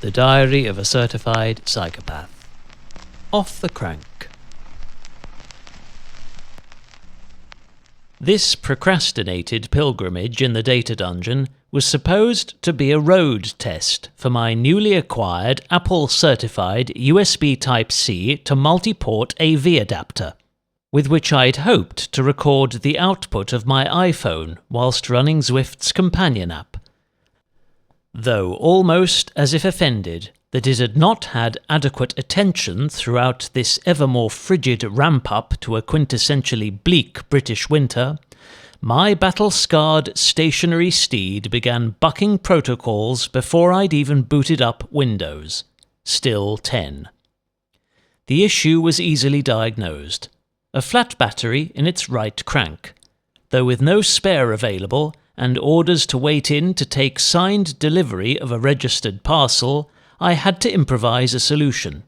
The Diary of a Certified Psychopath. Off the crank. This procrastinated pilgrimage in the data dungeon was supposed to be a road test for my newly acquired Apple-certified USB Type-C to multi-port AV adapter, with which I'd hoped to record the output of my iPhone whilst running Zwift's companion app. Though almost as if offended that it had not had adequate attention throughout this ever more frigid ramp-up to a quintessentially bleak British winter, my battle-scarred stationary steed began bucking protocols before I'd even booted up Windows. Still 10. The issue was easily diagnosed. A flat battery in its right crank. Though with no spare available, and orders to wait in to take signed delivery of a registered parcel, I had to improvise a solution.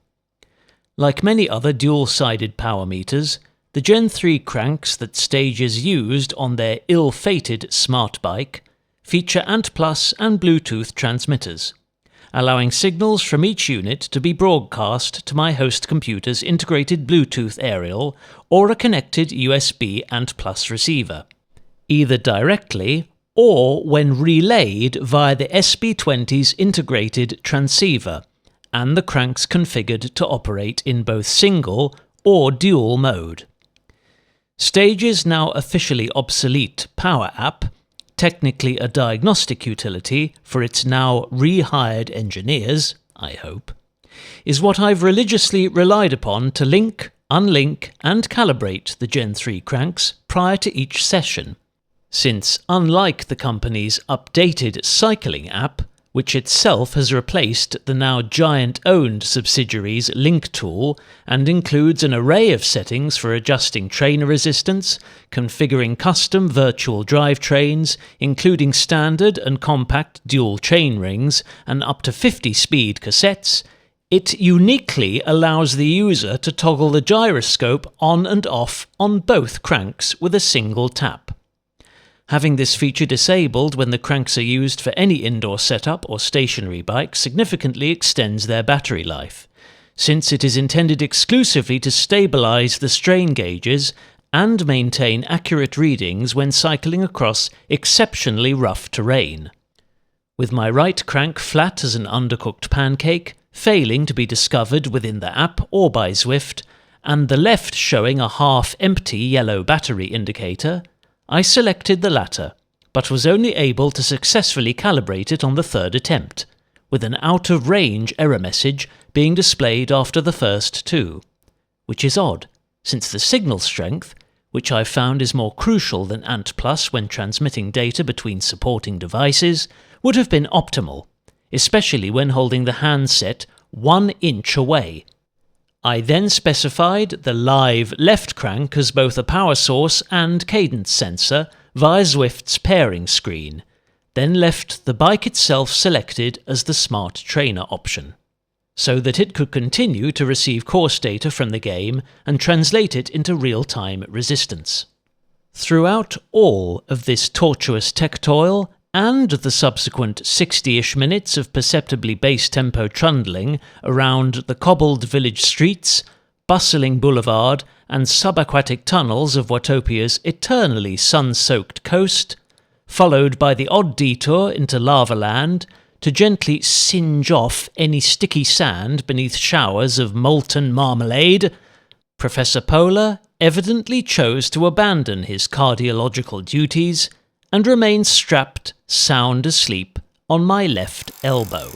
Like many other dual-sided power meters, the Gen 3 cranks that stages used on their ill-fated smart bike feature ANT+ and Bluetooth transmitters, allowing signals from each unit to be broadcast to my host computer's integrated Bluetooth aerial or a connected USB ANT+ receiver, either directly or when relayed via the SB20's integrated transceiver, and the cranks configured to operate in both single or dual mode. Stage's now officially obsolete Power App, technically a diagnostic utility for its now rehired engineers, I hope, is what I've religiously relied upon to link, unlink and calibrate the Gen 3 cranks prior to each session. Since, unlike the company's updated cycling app, which itself has replaced the now giant-owned subsidiary's Link tool and includes an array of settings for adjusting trainer resistance, configuring custom virtual drivetrains, including standard and compact dual chain rings, and up to 50 speed cassettes, it uniquely allows the user to toggle the gyroscope on and off on both cranks with a single tap. Having this feature disabled when the cranks are used for any indoor setup or stationary bike significantly extends their battery life, since it is intended exclusively to stabilise the strain gauges and maintain accurate readings when cycling across exceptionally rough terrain. With my right crank flat as an undercooked pancake, failing to be discovered within the app or by Zwift, and the left showing a half-empty yellow battery indicator, I selected the latter, but was only able to successfully calibrate it on the third attempt, with an out-of-range error message being displayed after the first two, which is odd, since the signal strength, which I've found is more crucial than ANT+ when transmitting data between supporting devices, would have been optimal, especially when holding the handset 1 inch away. I then specified the live left crank as both a power source and cadence sensor via Zwift's pairing screen, then left the bike itself selected as the smart trainer option, so that it could continue to receive course data from the game and translate it into real-time resistance. Throughout all of this tortuous tech toil, and the subsequent 60-ish minutes of perceptibly bass-tempo trundling around the cobbled village streets, bustling boulevard, and subaquatic tunnels of Watopia's eternally sun-soaked coast, followed by the odd detour into Lava Land to gently singe off any sticky sand beneath showers of molten marmalade, Professor Polar evidently chose to abandon his cardiological duties and remain strapped, sound asleep, on my left elbow.